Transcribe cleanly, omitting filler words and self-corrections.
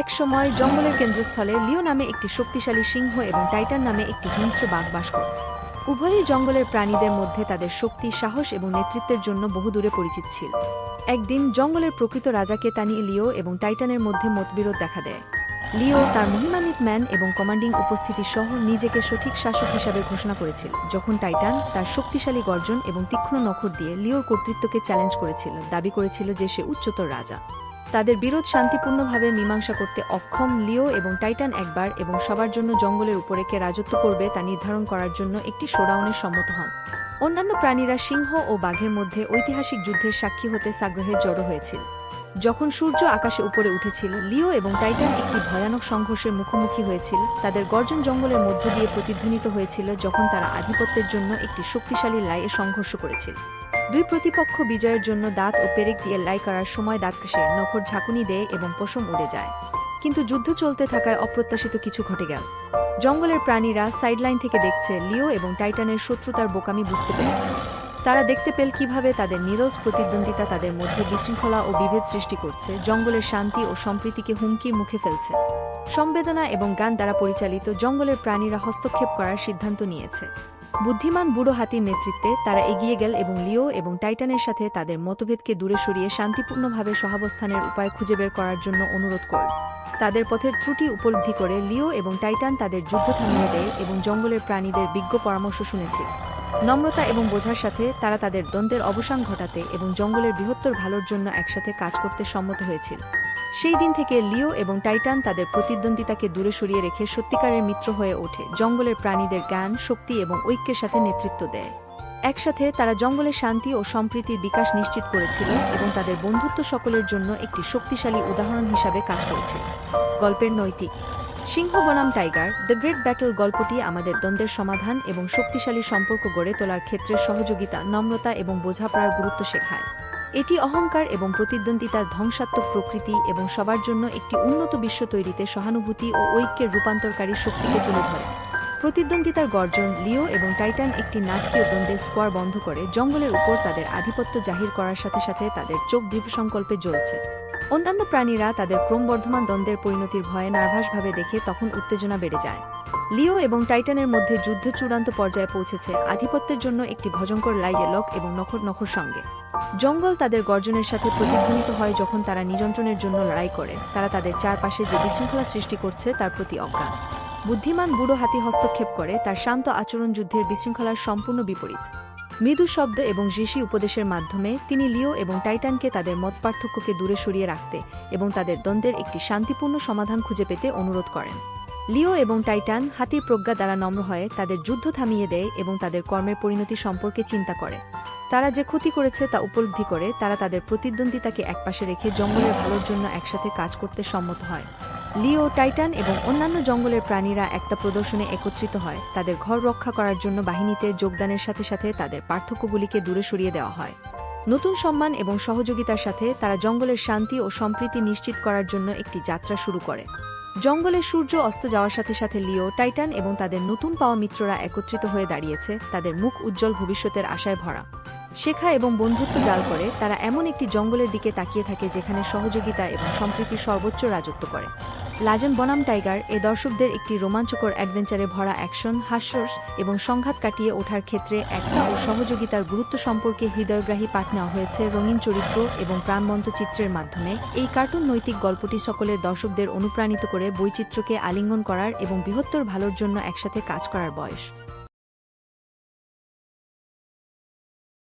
এক সময় জঙ্গলের কেন্দ্রস্থলে লিও নামে একটি শক্তিশালী সিংহ এবং টাইটান নামে একটি হিংস্র বাঘ বাস করত। উভয়ই জঙ্গলের প্রাণীদের মধ্যে তাদের শক্তি, সাহস এবং নেতৃত্বের জন্য বহুদূরে পরিচিত ছিল। একদিন জঙ্গলের প্রকৃত রাজাকে তা নিয়ে লিও এবং টাইটানের মধ্যে মতবিরোধ দেখা দেয়। লিও তার মহিমান্বিত ম্যান এবং কমান্ডিং উপস্থিতি সহ নিজেকে সঠিক শাসক হিসাবে ঘোষণা করেছিল, যখন টাইটান তার শক্তিশালী গর্জন এবং তীক্ষ্ণ নখর দিয়ে লিওর কর্তৃত্বকে চ্যালেঞ্জ করেছিল, দাবি করেছিল যে সে উচ্চতর রাজা। তাদের বিরোধ শান্তিপূর্ণভাবে মীমাংসা করতে অক্ষম লিও এবং টাইটান একবার এবং সবার জন্য জঙ্গলের উপরে কে রাজত্ব করবে তা নির্ধারণ করার জন্য একটি শোডাউনে সম্মত হন। অন্যান্য প্রাণীরা সিংহ ও বাঘের মধ্যে ঐতিহাসিক যুদ্ধের সাক্ষী হতে সাগ্রহে জড়ো হয়েছিল। যখন সূর্য আকাশে উপরে উঠেছিল, লিও এবং টাইটান একটি ভয়ানক সংঘর্ষের মুখোমুখি হয়েছিল। তাদের গর্জন জঙ্গলের মধ্য দিয়ে প্রতিধ্বনিত হয়েছিল যখন তারা আধিপত্যের জন্য একটি শক্তিশালী লড়াইয়ে সংঘর্ষ করেছিল। দুই প্রতিপক্ষ বিজয়ের জন্য দাঁত ও পেরেক দিয়ে লড়াই করার সময় দাঁত কষে নখর ঝাঁকুনি দেয় এবং পশম উড়ে যায়। কিন্তু যুদ্ধ চলতে থাকায় অপ্রত্যাশিত কিছু ঘটে গেল। জঙ্গলের প্রাণীরা সাইডলাইন থেকে দেখছে লিও এবং টাইটানের শত্রুতার বোকামি বুঝতে পেরেছে। তারা দেখতে পেল কিভাবে তাদের নীরস প্রতিদ্বন্দ্বিতা তাদের মধ্যে বিশৃঙ্খলা ও বিভেদ সৃষ্টি করছে, জঙ্গলের শান্তি ও সম্প্রীতিকে হুমকির মুখে ফেলছে। সংবেদনা এবং জ্ঞান দ্বারা পরিচালিত জঙ্গলের প্রাণীরা হস্তক্ষেপ করার সিদ্ধান্ত নিয়েছে। বুদ্ধিমান বুড়ো হাতির নেতৃত্বে তারা এগিয়ে গেল এবং লিও এবং টাইটানের সাথে তাদের মতভেদকে দূরে সরিয়ে শান্তিপূর্ণভাবে সহাবস্থানের উপায় খুঁজে বের করার জন্য অনুরোধ করল। তাদের পথের ত্রুটি উপলব্ধি করে লিও এবং টাইটান তাদের যুদ্ধ থামিয়ে দেয় এবং জঙ্গলের প্রাণীদের বিজ্ঞ পরামর্শ শুনেছিল। নম্রতা এবং বোঝার সাথে তারা তাদের দ্বন্দ্বের অবসান ঘটাতে এবং জঙ্গলের বৃহত্তর ভালোর জন্য একসাথে কাজ করতে সম্মত হয়েছিল। সেই দিন থেকে লিও এবং টাইটান তাদের প্রতিদ্বন্দ্বিতাকে দূরে সরিয়ে রেখে সত্যিকারের মিত্র হয়ে ওঠে, জঙ্গলের প্রাণীদের জ্ঞান, শক্তি এবং ঐক্যের সাথে নেতৃত্ব দেয়। একসাথে তারা জঙ্গলে শান্তি ও সম্প্রীতির বিকাশ নিশ্চিত করেছিল এবং তাদের বন্ধুত্ব সকলের জন্য একটি শক্তিশালী উদাহরণ হিসাবে কাজ করেছিল। গল্পের নৈতিক সিংহ বনাম টাইগার দ্য গ্রেট ব্যাটল গল্পটি আমাদের দ্বন্দ্বের সমাধান এবং শক্তিশালী সম্পর্ক গড়ে তোলার ক্ষেত্রে সহযোগিতা, নম্রতা এবং বোঝাপড়ার গুরুত্ব শেখায়। এটি অহংকার এবং প্রতিদ্বন্দ্বিতার ধ্বংসাত্মক প্রকৃতি এবং সবার জন্য একটি উন্নত বিশ্ব তৈরিতে সহানুভূতি ও ঐক্যের রূপান্তরকারী শক্তিকে তুলে ধরে। প্রতিদ্বন্দ্বিতার গর্জন লিও এবং টাইটান একটি নাটকীয় দ্বন্দ্বের স্কোয়ার বন্ধ করে জঙ্গলের উপর তাদের আধিপত্য জাহির করার সাথে সাথে তাদের চোখ দৃঢ় সংকল্পে জ্বলছে। অন্যান্য প্রাণীরা তাদের ক্রমবর্ধমান দ্বন্দ্বের পরিণতির ভয়ে নার্ভাসভাবে দেখে তখন উত্তেজনা বেড়ে যায়। লিও এবং টাইটানের মধ্যে যুদ্ধ চূড়ান্ত পর্যায়ে পৌঁছেছে, আধিপত্যের জন্য একটি ভয়ঙ্কর লড়াই লক এবং নখর সঙ্গে। জঙ্গল তাদের গর্জনের সাথে প্রতিধ্বনিত হয় যখন তারা নিয়ন্ত্রণের জন্য লড়াই করে। তারা তাদের চারপাশে যে বিশৃঙ্খলা সৃষ্টি করছে তার প্রতি অজ্ঞান। বুদ্ধিমান বুড়ো হাতি হস্তক্ষেপ করে, তার শান্ত আচরণ যুদ্ধের বিশৃঙ্খলার সম্পূর্ণ বিপরীত। মৃদু শব্দ এবং ঋষি উপদেশের মাধ্যমে তিনি লিও এবং টাইটানকে তাদের মতপার্থক্যকে দূরে সরিয়ে রাখতে এবং তাদের দ্বন্দ্বের একটি শান্তিপূর্ণ সমাধান খুঁজে পেতে অনুরোধ করেন। লিও এবং টাইটান হাতির প্রজ্ঞা দ্বারা নম্র হয়ে তাদের যুদ্ধ থামিয়ে দেয় এবং তাদের কর্মের পরিণতি সম্পর্কে চিন্তা করে। তারা যে ক্ষতি করেছে তা উপলব্ধি করে তারা তাদের প্রতিদ্বন্দ্বিতাকে একপাশে রেখে জঙ্গলের ভালোর জন্য একসাথে কাজ করতে সম্মত হয়। লিও, টাইটান এবং অন্যান্য জঙ্গলের প্রাণীরা একটা প্রদর্শনে একত্রিত হয়। তাদের ঘর রক্ষা করার জন্য বাহিনীতে যোগদানের সাথে সাথে তাদের পার্থক্যগুলিকে দূরে সরিয়ে দেওয়া হয়। নতুন সম্মান এবং সহযোগিতার সাথে তারা জঙ্গলের শান্তি ও সম্প্রীতি নিশ্চিত করার জন্য একটি যাত্রা শুরু করে। জঙ্গলে সূর্য অস্ত যাওয়ার সাথে সাথে লিও, টাইটান এবং তাদের নতুন পাওয়া মিত্ররা একত্রিত হয়ে দাঁড়িয়েছে, তাদের মুখ উজ্জ্বল ভবিষ্যতের আশায় ভরা। শেখা এবং বন্ধুত্ব জাল করে তারা এমন একটি জঙ্গলের দিকে তাকিয়ে থাকে যেখানে সহযোগিতা এবং সম্প্রীতি সর্বোচ্চ রাজত্ব করে। লাজন বনাম টাইগার এ দর্শকদের একটি রোমাঞ্চকর অ্যাডভেঞ্চারে ভরা অ্যাকশন, হাস্যরস এবং সংঘাত কাটিয়ে ওঠার ক্ষেত্রে একতা ও সহযোগিতার গুরুত্ব সম্পর্কে হৃদয়গ্রাহী পাঠ নেওয়া হয়েছে রঙিন চরিত্র এবং প্রাণবন্ত চিত্রের মাধ্যমে। এই কার্টুন নৈতিক গল্পটি সকলের দর্শকদের অনুপ্রাণিত করে বৈচিত্র্যকে আলিঙ্গন করার এবং বৃহত্তর ভালোর জন্য একসাথে কাজ করার বয়স।